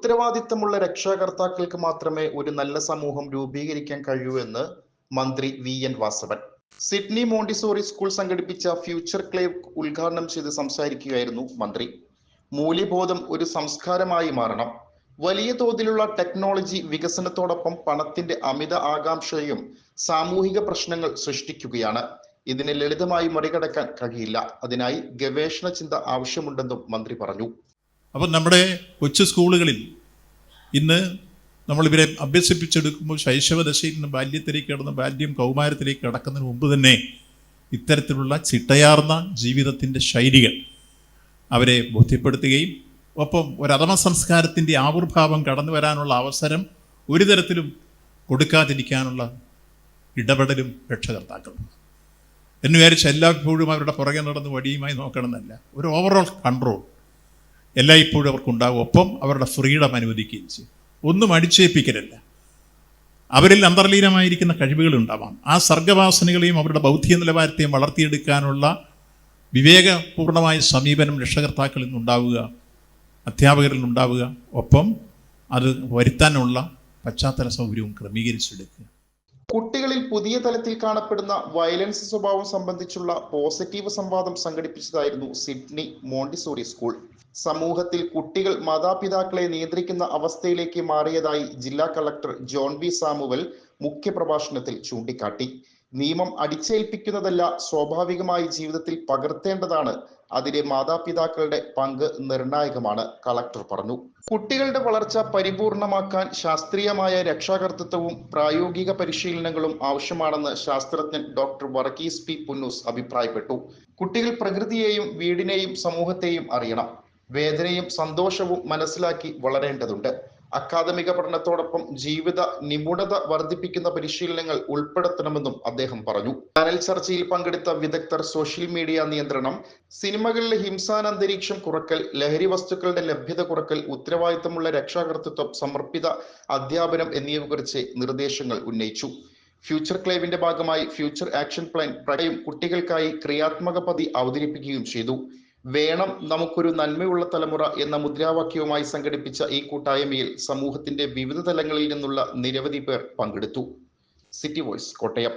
ഉത്തരവാദിത്തമുള്ള രക്ഷാകർത്താക്കൾക്ക് മാത്രമേ ഒരു നല്ല സമൂഹം രൂപീകരിക്കാൻ കഴിയൂ എന്ന് മന്ത്രി VN Vasavan. Sydney Montessori school സംഘടിപ്പിച്ച ഫ്യൂച്ചർ ക്ലേവ് ഉദ്ഘാടനം ചെയ്ത് സംസാരിക്കുകയായിരുന്നു മന്ത്രി. മൂല്യബോധം ഒരു സംസ്കാരമായി മാറണം. വലിയ തോതിലുള്ള ടെക്നോളജി വികസനത്തോടൊപ്പം പണത്തിന്റെ അമിത ആകാംക്ഷയും സാമൂഹിക പ്രശ്നങ്ങൾ സൃഷ്ടിക്കുകയാണ്. ഇതിനെ ലളിതമായി മറികടക്കാൻ കഴിയില്ല. അതിനായി ഗവേഷണ ചിന്ത ആവശ്യമുണ്ടെന്നും മന്ത്രി പറഞ്ഞു. അപ്പം നമ്മുടെ കൊച്ചു സ്കൂളുകളിൽ ഇന്ന് നമ്മളിവരെ അഭ്യസിപ്പിച്ചെടുക്കുമ്പോൾ ശൈശവദശയിൽ നിന്ന് ബാല്യത്തിലേക്ക് കടന്ന് ബാല്യം കൗമാരത്തിലേക്ക് കടക്കുന്നതിന് മുമ്പ് തന്നെ ഇത്തരത്തിലുള്ള ചിട്ടയാർന്ന ജീവിതത്തിൻ്റെ ശൈലികൾ അവരെ ബോധ്യപ്പെടുത്തുകയും ഒപ്പം ഒരധമ സംസ്കാരത്തിൻ്റെ ആവിർഭാവം കടന്നു വരാനുള്ള അവസരം ഒരു തരത്തിലും കൊടുക്കാതിരിക്കാനുള്ള ഇടപെടലും രക്ഷകർത്താക്കളും എന്ന് വിചാരിച്ച് എല്ലായ്പ്പോഴും അവരുടെ പുറകെ നടന്ന് വടിയുമായി നോക്കണമെന്നല്ല. ഒരു ഓവറോൾ കൺട്രോൾ എല്ലായ്പ്പോഴും അവർക്കുണ്ടാകും. ഒപ്പം അവരുടെ ഫ്രീഡം അനുവദിക്കുകയും ചെയ്യും. ഒന്നും അടിച്ചേൽപ്പിക്കലല്ല. അവരിൽ അന്തർലീനമായിരിക്കുന്ന കഴിവുകൾ ഉണ്ടാവാം. ആ സർഗവാസനകളെയും അവരുടെ ബൗദ്ധിക നിലവാരത്തെയും വളർത്തിയെടുക്കാനുള്ള വിവേകപൂർണമായ സമീപനം രക്ഷകർത്താക്കളിൽ നിന്നുണ്ടാവുക, അധ്യാപകരിൽ നിന്നുണ്ടാവുക. ഒപ്പം അത് വരുത്താനുള്ള പശ്ചാത്തല സൗകര്യവും ക്രമീകരിച്ചെടുക്കുക. കുട്ടികളിൽ പുതിയ തലത്തിൽ കാണപ്പെടുന്ന വയലൻസ് സ്വഭാവം സംബന്ധിച്ചുള്ള പോസിറ്റീവ് സംവാദം സംഘടിപ്പിച്ചതായിരുന്നു സിഡ്നി മോണ്ടിസോറി സ്കൂൾ. സമൂഹത്തിൽ കുട്ടികൾ മാതാപിതാക്കളെ നിയന്ത്രിക്കുന്ന അവസ്ഥയിലേക്ക് മാറിയതായി ജില്ലാ കളക്ടർ ജോൺ ബി സാമുവൽ മുഖ്യപ്രഭാഷണത്തിൽ ചൂണ്ടിക്കാട്ടി. നിയമം അടിച്ചേൽപ്പിക്കുന്നതല്ല, സ്വാഭാവികമായി ജീവിതത്തിൽ പകർത്തേണ്ടതാണ്. അതിലെ മാതാപിതാക്കളുടെ പങ്ക് നിർണായകമാണ്, കളക്ടർ പറഞ്ഞു. കുട്ടികളുടെ വളർച്ച പരിപൂർണമാക്കാൻ ശാസ്ത്രീയമായ രക്ഷാകർതൃത്വവും പ്രായോഗിക പരിശീലനങ്ങളും ആവശ്യമാണെന്ന് ശാസ്ത്രജ്ഞൻ ഡോക്ടർ വർഗീസ് പി പുന്നൂസ് അഭിപ്രായപ്പെട്ടു. കുട്ടികൾ പ്രകൃതിയെയും വീടിനെയും സമൂഹത്തെയും അറിയണം. വേദനയും സന്തോഷവും മനസ്സിലാക്കി വളരേണ്ടതുണ്ട്. അക്കാദമിക പഠനത്തോടൊപ്പം ജീവിത നിപുണത വർദ്ധിപ്പിക്കുന്ന പരിശീലനങ്ങൾ ഉൾപ്പെടുത്തണമെന്നും അദ്ദേഹം പറഞ്ഞു. പാനൽ ചർച്ചയിൽ പങ്കെടുത്ത വിദഗ്ധർ സോഷ്യൽ മീഡിയ നിയന്ത്രണം, സിനിമകളിലെ ഹിംസാനന്തരീക്ഷം കുറക്കൽ, ലഹരി വസ്തുക്കളുടെ ലഭ്യത കുറക്കൽ, ഉത്തരവാദിത്തമുള്ള രക്ഷാകർതൃത്വം, സമർപ്പിത അധ്യാപനം എന്നിവയെക്കുറിച്ച് നിർദ്ദേശങ്ങൾ ഉന്നയിച്ചു. ഫ്യൂച്ചർ ക്ലേവിന്റെ ഭാഗമായി ഫ്യൂച്ചർ ആക്ഷൻ പ്ലാൻ പ്രളയം കുട്ടികൾക്കായി ക്രിയാത്മക പദ്ധതി അവതരിപ്പിക്കുകയും ചെയ്തു. വേണം നമുക്കൊരു നന്മയുള്ള തലമുറ എന്ന മുദ്രാവാക്യവുമായി സംഘടിപ്പിച്ച ഈ കൂട്ടായ്മയിൽ സമൂഹത്തിന്റെ വിവിധ തലങ്ങളിൽ നിന്നുള്ള നിരവധി പേർ പങ്കെടുത്തു. City voice, Kottayam.